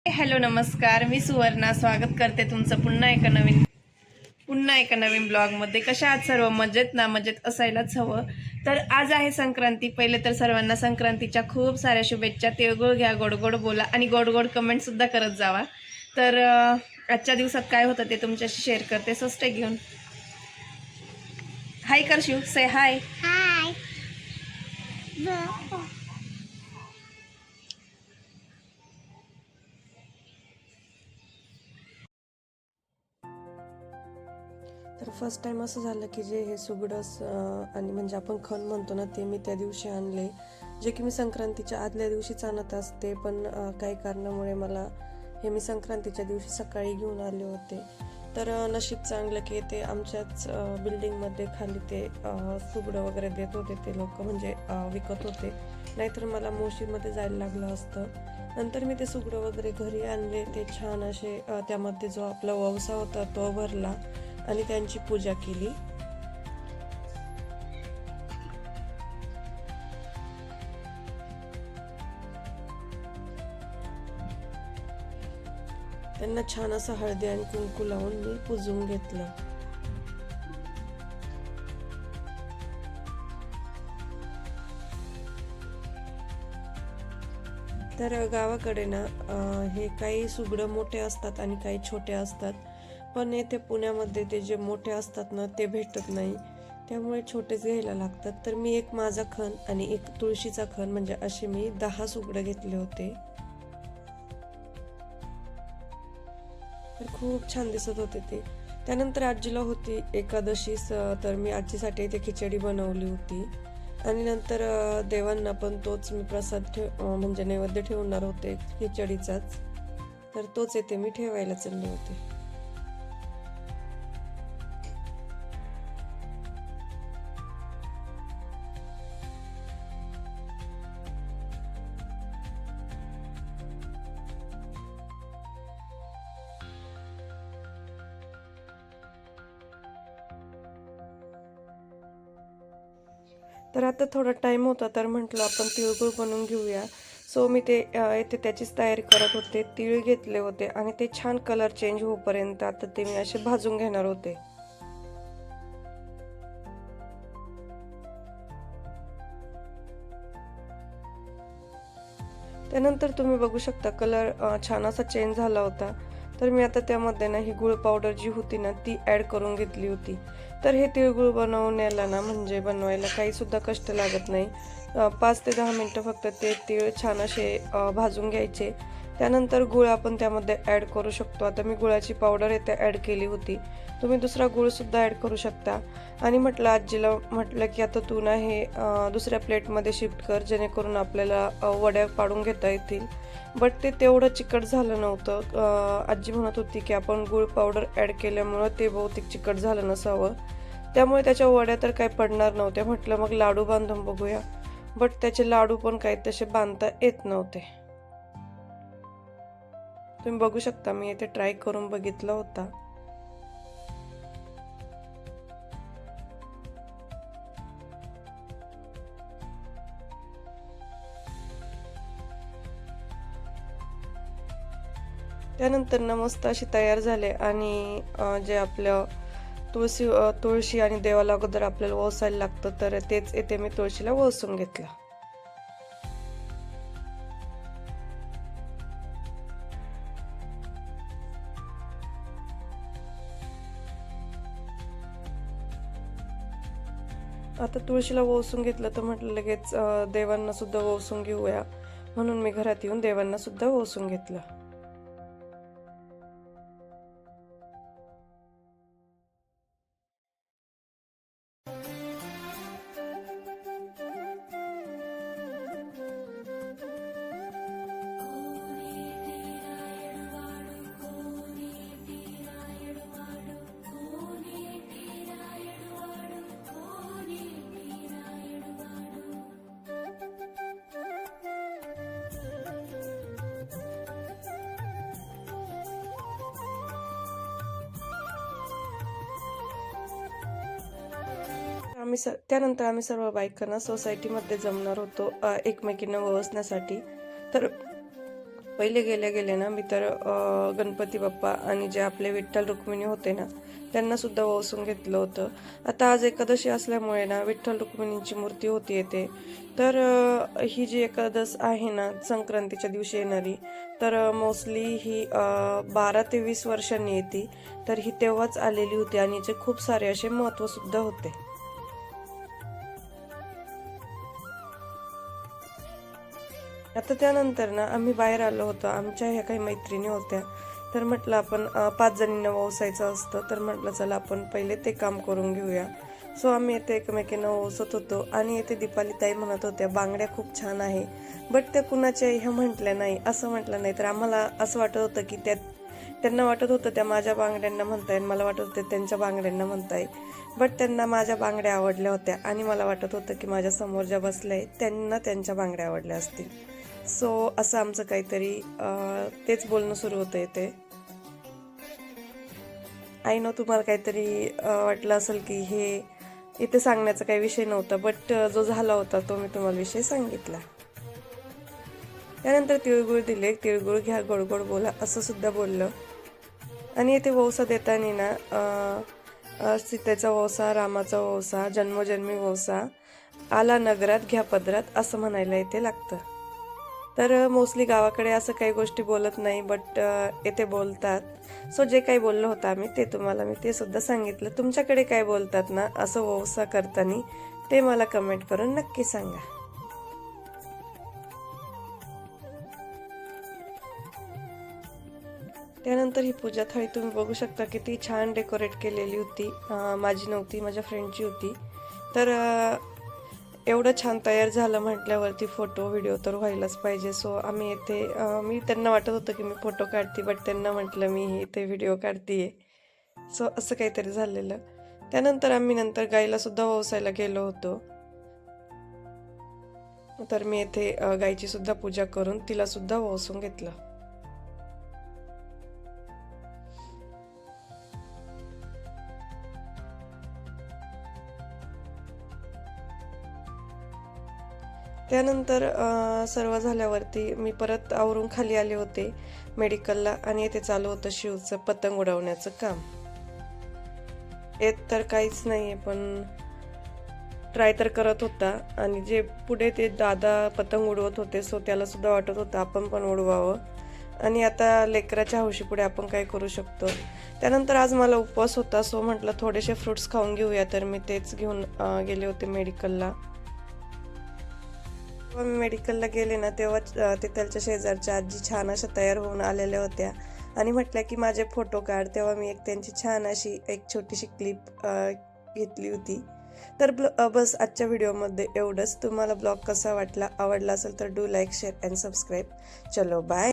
Hello नमस्कार, मी सुवर्णा स्वागत करते तुमचं पुन्हा एका नवीन ब्लॉगमध्ये. कशा आहात सर्व? मजेत ना? मजेत असायलाच हवं. तर आज आहे संक्रांती. पहिले तर सर्वांना संक्रांतीच्या खूप साऱ्या शुभेच्छा. तिळगुळ घ्या, गोड गोड बोला आणि गोड गोड कमेंट सुद्धा करत जावा. तर आजच्या दिवसात काय होतं ते तुमच्याशी शेअर करते. सस्टे घेऊन हाय कर शिव, से हाय. हाय. तर फर्स्ट टाइम असं झालं की जे हे सुगडस आणि म्हणजे आपण खण म्हणतो ना, ते मी त्या दिवशी आणले, जे की मी संक्रांतीच्या आदल्या दिवशीच आणत असते. पण काही कारणामुळे मला हे मी संक्रांतीच्या दिवशी सकाळी घेऊन आले होते. तर नशीब चांगलं की ते आमच्याच बिल्डिंगमध्ये खाली ते सुगडं वगैरे देत होते ते लोक, म्हणजे विकत होते. नाहीतर मला मोशीमध्ये जायला लागलं असतं. नंतर मी ते सुगडं वगैरे घरी आणले. ते छान असे त्यामध्ये जो आपला ववसा होता तो भरला आणि त्यांची पूजा केली. त्यांना छान असं हळदी आणि कुंकू लावून मी पुजून घेतलं. तर गावाकडे ना हे काही सुगडं मोठे असतात आणि काही छोटे असतात. पण येथे पुण्यामध्ये ते जे मोठे असतात ना ते भेटत नाही, त्यामुळे छोटेच घ्यायला लागतात. तर मी एक माझा खण आणि एक तुळशीचा खण, म्हणजे असे मी 10 सुगडं घेतले होते. तर खूप छान दिसत होते ते. त्यानंतर आजीला होती एकादशी, तर मी आजीसाठी ते खिचडी बनवली होती. आणि नंतर देवांना पण तोच मी प्रसाद म्हणजे नैवेद्य ठेवणार होते खिचडीचाच. तर तोच येथे मी ठेवायला चालले होते. तर आता थोडा टाइम होता, तर म्हटलं आपण तिळगुळ बनवून घेऊया. सो मी ते येथे त्याचीच तयारी करत होते. तीळ घेतले होते आणि ते छान कलर चेंज होईपर्यंत आता ते मी असे भाजून घेणार होते. त्यानंतर तुम्ही बघू शकता कलर छान असा चेंज झाला होता. तर मी आता त्यामध्ये ना ही गुळ पावडर जी होती ना ती ॲड करून घेतली होती. तर हे तिळगुळ बनवण्याला ना म्हणजे बनवायला काही सुद्धा कष्ट लागत नाही. 5 ते 10 मिनटं फक्त ते तीळ छान असे भाजून घ्यायचे. त्यानंतर गुळ आपण त्यामध्ये ॲड करू शकतो. आता मी गुळाची पावडर इथे ॲड केली होती. तुम्ही दुसरा गुळसुद्धा ॲड करू शकता. आणि म्हटलं आजीला म्हटलं की आता तू ना हे दुसऱ्या प्लेटमध्ये शिफ्ट कर, जेणेकरून आपल्याला वड्या पाडून घेता येतील. बट ते तेवढं चिकट झालं नव्हतं. आजी म्हणत होती की आपण गुळ पावडर ॲड केल्यामुळं ते बहुतेक चिकट झालं नसावं, त्यामुळे त्याच्या वड्या तर काही पडणार नव्हत्या. म्हटलं मग लाडू बांधून बघूया. बट त्याचे लाडू पण काही तसे बांधता येत नव्हते. तुम्ही बघू शकता मी इथे ट्राय करून बघितला होता. त्यानंतर ना मस्त अशी तयार झाले आणि जे आपलं तुळशी आणि देवाला अगोदर आपल्याला ओसायला लागतं, तर तेच येथे मी तुळशीला ओसून घेतलं. आता तुळशीला ओसून घेतलं तर म्हटलं लगेच देवांना सुद्धा ओसून घेऊया, म्हणून मी घरात येऊन देवांना सुद्धा ओसून घेतलं. त्यानंतर आम्ही सर्व बायकांना सोसायटीमध्ये जमणार होतो एकमेकींना वळसण्यासाठी. तर पहिले गेले गेले ना मी तर गणपती बाप्पा आणि जे आपले विठ्ठल रुक्मिणी होते ना त्यांना सुद्धा वसून घेतलं होतं. आता आज एकादशी असल्यामुळे ना विठ्ठल रुक्मिणींची मूर्ती होती येते. तर ही जी एकादश आहे ना संक्रांतीच्या दिवशी येणारी, तर मोस्टली ही 12 ते 20 वर्षांनी येते. तर ही तेव्हाच आलेली होती आणि हिचे खूप सारे असे महत्त्व सुद्धा होते. आता त्यानंतर ना आम्ही बाहेर आलो होतो. आमच्या ह्या काही मैत्रिणी होत्या. तर म्हटलं आपण 5 जणींना वसायचं असतं. तर म्हटलं चला आपण पहिले ते काम करून घेऊया. सो आम्ही येथे एकमेकींना वसत होतो आणि येथे दीपाली ताई म्हणत होत्या बांगड्या खूप छान आहे. बट त्या कुणाच्या ह्या म्हटल्या नाही, असं म्हटलं नाही. तर आम्हाला असं वाटत होतं की त्यांना वाटत होतं त्या माझ्या बांगड्यांना म्हणताय, मला वाटत होतं त्यांच्या बांगड्यांना म्हणताय. बट त्यांना माझ्या बांगड्या आवडल्या होत्या आणि मला वाटत होतं की माझ्या समोर ज्या बसल्या आहेत त्यांना त्यांच्या बांगड्या आवडल्या असतील. सो असं आमचं काहीतरी तेच बोलणं सुरू होतं इथे. आय नो तुम्हाला काहीतरी वाटलं असेल की हे इथे सांगण्याचा काही विषय नव्हता, बट जो झाला होता तो मी तुम्हाला विषय सांगितला. त्यानंतर तिळगुळ दिले. तिळगुळ घ्या, गोड गोड बोला असं सुद्धा बोललं. आणि इथे वौसा देताना ना सीतेचा वौसा, रामाचा वौसा, जन्मोजन्मी वौसा, आला नगरात घ्या पदरात असं म्हणायला इथे लागतं. तर मोस्टली गावाकडे असं काही गोष्टी बोलत नाही, बट येथे बोलतात. सो जे काही बोललं होतं आम्ही ते तुम्हाला मी ते सुद्धा सांगितलं. तुमच्याकडे काय बोलतात ना असं वौसा करताना ते मला कमेंट करून नक्की सांगा. त्यानंतर ही पूजा थाळी तुम्ही बघू शकता किती छान डेकोरेट केलेली होती. माझी नव्हती, माझ्या फ्रेंडची होती. तर एवढं छान तयार झालं म्हटल्यावरती फोटो व्हिडिओ तर व्हायलाच पाहिजे. सो आम्ही येथे मी त्यांना वाटत होतं की मी फोटो काढते, बट त्यांना म्हटलं मी इथे व्हिडिओ काढते. सो असं काहीतरी झालेलं. त्यानंतर आम्ही नंतर गाईला सुद्धा वसायला गेलो होतो. तर मी येथे गाईची सुद्धा पूजा करून तिला सुद्धा वसून घेतलं. त्यानंतर सर्व झाल्यावरती मी परत आवरून खाली आले होते मेडिकलला आणि येथे चालू होतं शिवचं पतंग उडवण्याचं काम. येत तर काहीच नाही आहे, पण ट्राय तर करत होता. आणि जे पुढे ते दादा पतंग उडवत होते सो त्याला सुद्धा वाटत होतं आपण पण उडवावं. आणि आता लेकराच्या हौशीपुढे आपण काय करू शकतो. त्यानंतर आज मला उपवास होता, सो म्हटलं थोडेसे फ्रुट्स खाऊन घेऊया. तर मी तेच घेऊन गेले होते मेडिकलला. जेव्हा मी मेडिकलला गेले ना तेव्हा तिथलच्या शेजारच्या आजी छान अशा तयार होऊन आलेल्या होत्या आणि म्हटल्या की माझे फोटो काढ. तेव्हा मी एक त्यांची छान अशी एक छोटीशी क्लिप घेतली होती. तर बस आजच्या व्हिडिओमध्ये एवढंच. तुम्हाला ब्लॉग कसा वाटला, आवडला असेल तर do like, share and subscribe. चलो बाय.